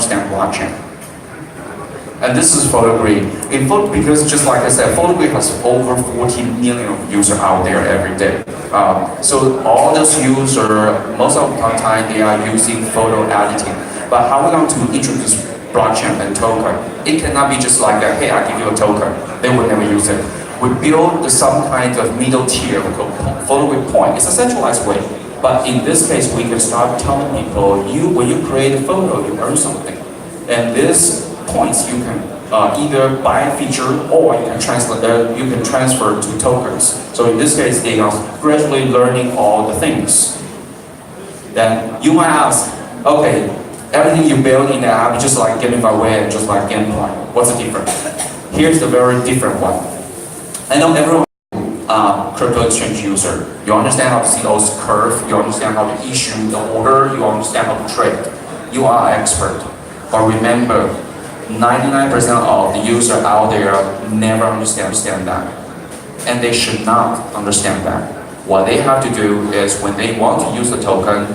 understand blockchain. And this is PhotoGrid. Because just like I said, PhotoGrid has over 14 million users out there every day. So all those users, most of the time, they are using photo editing. But how are we going to introduce blockchain and token? It cannot be just like, hey, I give you a token. They will never use it. We build some kind of middle tier called PhotoGrid point. It's a centralized way. But in this case, we can start telling people, when you create a photo, you earn something. And these points you can either buy a feature or you can transfer to tokens. So in this case, they are gradually learning all the things. Then you might ask, okay, everything you build in the app is just like gamified and just like gameplay. What's the difference? Here's the very different one. I know everyone crypto exchange user. You understand how to see those curves, you understand how to issue the order, you understand how to trade. You are an expert. But remember, 99% of the users out there never understand that. And they should not understand that. What they have to do is when they want to use the token,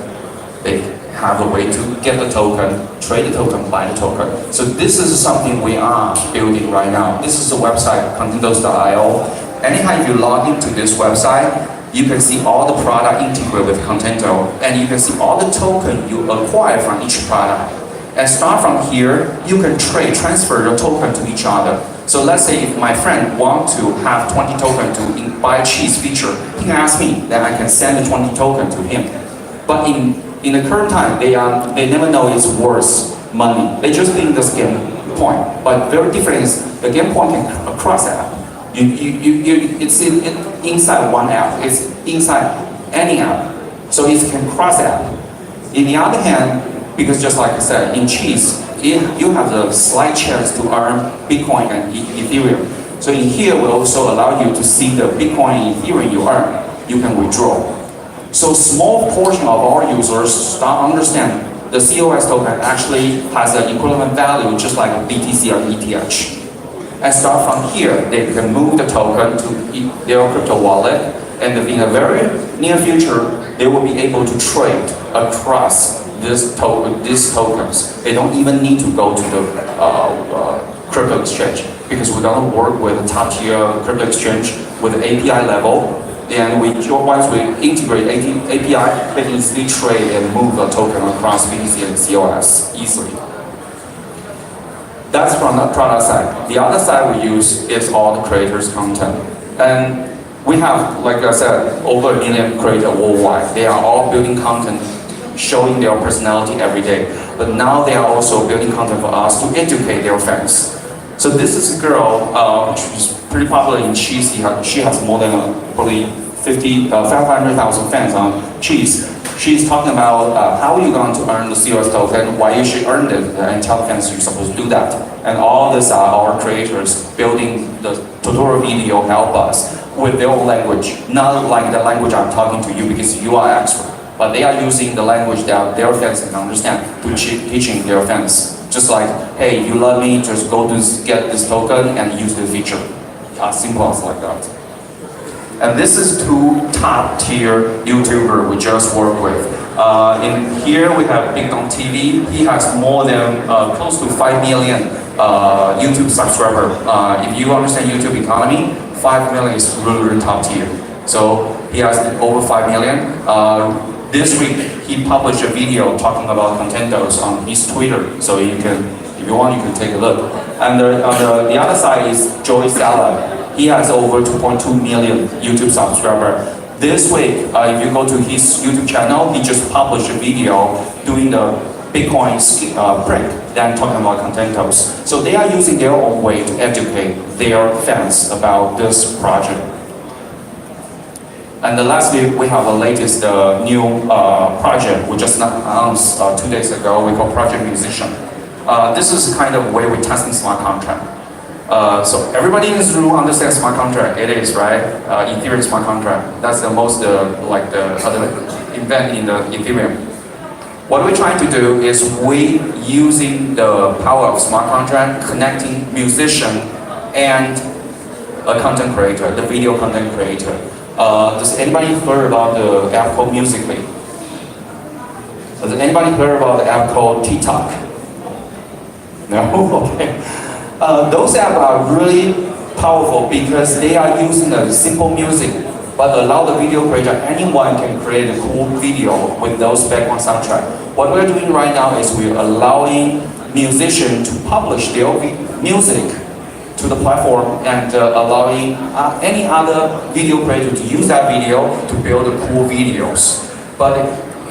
they have a way to get the token, trade the token, buy the token. So this is something we are building right now. This is the website, Contentous.io. Anytime if you log into this website, you can see all the product integrated with Contento, and you can see all the token you acquire from each product. And start from here, you can transfer your token to each other. So let's say if my friend wants to have 20 tokens to buy a cheese feature, he can ask me, then I can send the 20 token to him. But in the current time, they never know it's worth money. They just think this game point. But very different is the game point can cross app. It's inside one app. It's inside any app. So it can cross app. In the other hand, because just like I said, in cheese, you have the slight chance to earn Bitcoin and Ethereum. So in here, we also allow you to see the Bitcoin and Ethereum you earn. You can withdraw. So small portion of our users start understand the COS token actually has an equivalent value just like a BTC or ETH. And start from here, they can move the token to their crypto wallet, and in the very near future, they will be able to trade across these tokens. They don't even need to go to the crypto exchange because we're going to work with a top tier crypto exchange with the API level. And once we integrate API, they can easily trade and move the token across BTC and COS easily. That's from the product side. The other side we use is all the creators' content. And we have, like I said, over 1 million creators worldwide. They are all building content, showing their personality every day. But now they are also building content for us to educate their fans. So this is a girl, she's pretty popular in Cheese. She has more than probably 500,000 fans on Cheese. She's talking about how are you going to earn the COS token, why you should earn it, and tell fans you're supposed to do that. And all this are our creators building the tutorial video help us with their own language, not like the language I'm talking to you because you are expert. But they are using the language that their fans can understand to teaching their fans. Just like, hey, you love me, just go to get this token and use the feature. As simple as like that. And this is 2 top tier YouTubers we just work with. In here we have Big Dong TV. He has more than close to 5 million YouTube subscribers. If you understand YouTube economy, 5 million is really, really top tier. So he has over 5 million. This week, he published a video talking about Contentos on his Twitter, so you can, if you want, you can take a look. And on the other side is Joey Sala. He has over 2.2 million YouTube subscribers. This week, if you go to his YouTube channel, he just published a video doing the Bitcoin break, then talking about Contentos. So they are using their own way to educate their fans about this project. And lastly, we have the latest new project we just announced 2 days ago. We call Project Musician. This is kind of way we're testing smart contract. So everybody in this room understands smart contract. It is, right? Ethereum smart contract. That's the most like the other event in the Ethereum. What we're trying to do is we using the power of smart contract, connecting musician and a content creator, the video content creator. Does anybody heard about the app called Musical.ly? Does anybody heard about the app called TikTok? No? Okay. Those apps are really powerful because they are using a simple music, but allow the video creator, anyone can create a cool video with those background soundtrack. What we're doing right now is we're allowing musicians to publish their music to the platform and allowing any other video creator to use that video to build cool videos. But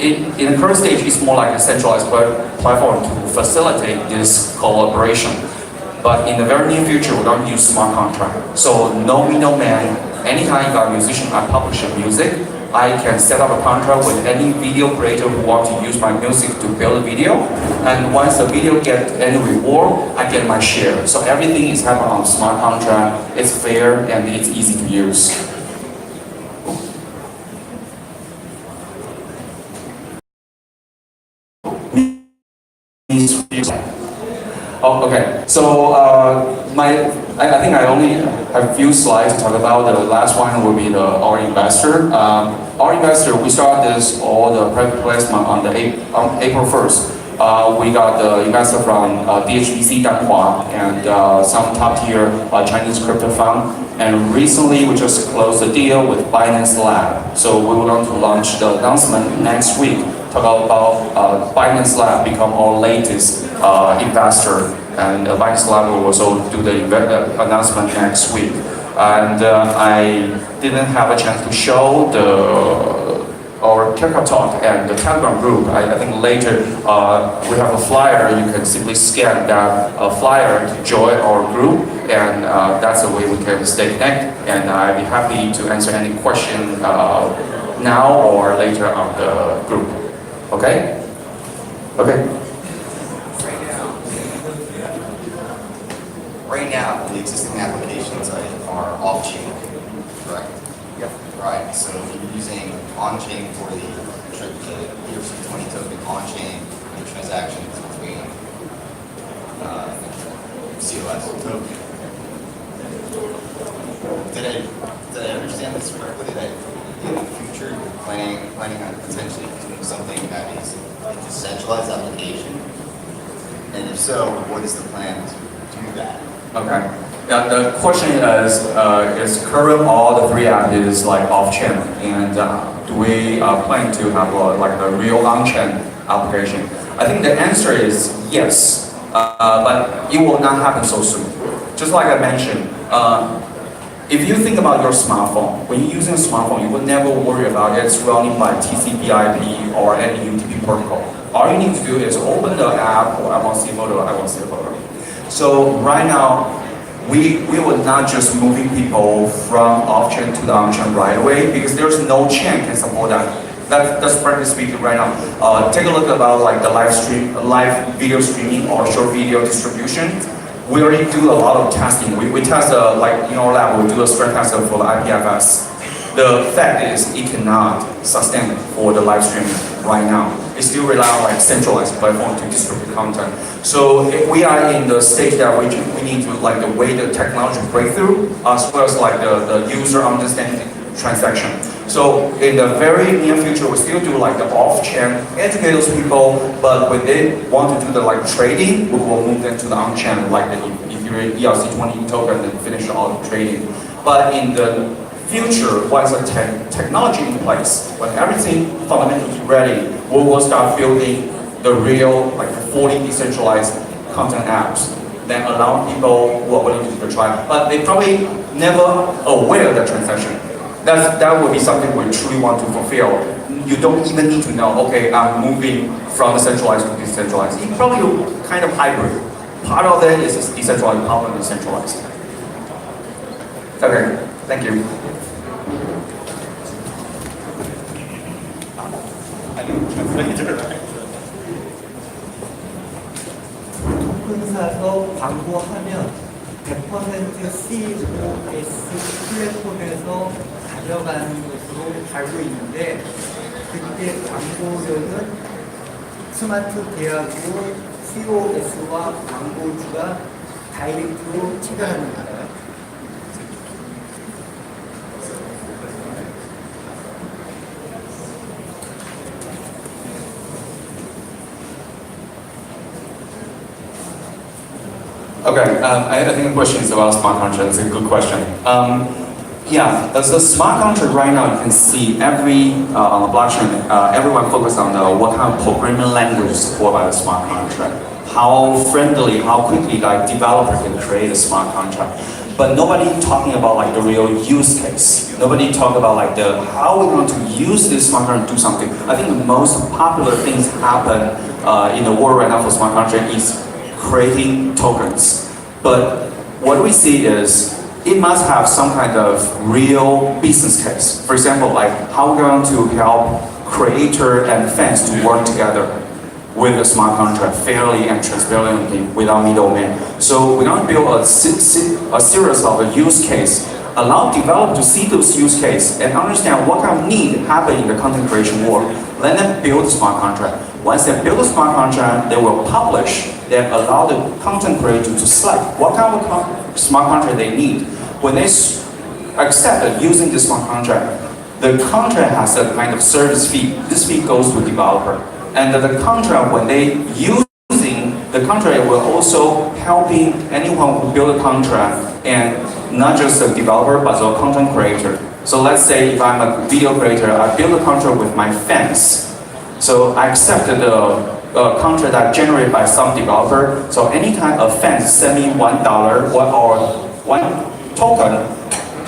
in the current stage, it's more like a centralized platform to facilitate this collaboration. But in the very near future, we're going to use smart contract. So no middleman. Anytime if I'm a musician, I publish a music, I can set up a contract with any video creator who wants to use my music to build a video. And once the video gets any reward, I get my share. So everything is happening on smart contract. It's fair and it's easy to use. Oh, okay. So I think I only have a few slides to talk about. The last one will be our investor. Our investor, we started this all the private placement on April 1st. We got the investor from DHBC Danhua and some top tier Chinese crypto fund. And recently we just closed a deal with Binance Lab. So we were going to launch the announcement next week. Talk about Binance Lab become our latest investor, and Binance Lab will also do the announcement next week. And I didn't have a chance to show our Keka Talk and the Telegram group. I think later we have a flyer. You can simply scan that flyer to join our group, and that's the way we can stay connected. And I'd be happy to answer any question now or later on the group. Okay? Okay. Right now, the existing applications are off-chain, correct? Yep. Right, so you're using on-chain for the ERC20 token on-chain and transactions between COS token. Did I understand this correctly, that in the future you're planning on potentially doing something that is a decentralized application? And if so, what is the plan to do that? Okay. Yeah, the question is current all the three apps is like off-chain, and do we plan to have like a real on-chain application? I think the answer is yes, but it will not happen so soon. Just like I mentioned, if you think about your smartphone, when you're using a smartphone, you will never worry about it's running by TCP/IP or any UDP protocol. All you need to do is open the app, or I want to see a photo, I want to see a photo. So right now, we will not just moving people from off-chain to the on-chain right away, because there's no chain can support that. That's frankly speaking right now. Take a look about like the live video streaming or short video distribution. We already do a lot of testing. We test like in our lab, we do a stress test for the IPFS. The fact is it cannot sustain for the live streaming right now. It still rely on like centralized platform to distribute content. So if we are in the stage that we need to like the way the technology breakthrough as well as like the user understanding transaction. So in the very near future, we still do like the off-chain, educate those people, but when they want to do the like trading, we will move them to the on-chain, like if you're an ERC20 token, then finish all the trading. But in the future, once the technology in place, when everything fundamentally ready, we will start building the real, like fully decentralized content apps that allow people who are willing to do the trial, but they probably never aware of the transaction. That would be something we truly want to fulfill. You don't even need to know, okay, I'm moving from centralized to decentralized. It's probably kind of hybrid. Part of it is decentralized, part of it is centralized. Okay, thank you. 토큰 사서 광고하면 100% COS 플랫폼에서 가져가는 것으로 알고 있는데, 그때 광고료는 스마트 계약으로 COS와 광고주가 다이렉트로 체결하는 거예요. Okay, I think the question is about smart contract. It's a good question. Yeah, as a smart contract right now, you can see every on the blockchain, everyone focus on what kind of programming language is supported by the smart contract, how friendly, how quickly like developer can create a smart contract. But nobody talking about like the real use case. Nobody talk about like the how we want to use this smart contract to do something. I think the most popular things happen in the world right now for smart contract is creating tokens. But what we see is it must have some kind of real business case. For example, like how we're going to help creator and fans to work together with a smart contract fairly and transparently without middleman. So we're going to build a series of a use case, allow developers to see those use case and understand what kind of need happen in the content creation world. Let them build a smart contract. Once they build a smart contract, they will publish, then allow the content creator to select what kind of smart contract they need. When they accept using this smart contract, the contract has a kind of service fee. This fee goes to the developer. And the contract, when they using the contract, will also helping anyone who build a contract, and not just a developer, but also a content creator. So let's say if I'm a video creator, I build a contract with my fans. So I accepted the contract that generated by some developer. So anytime a fan send me $1 or one token,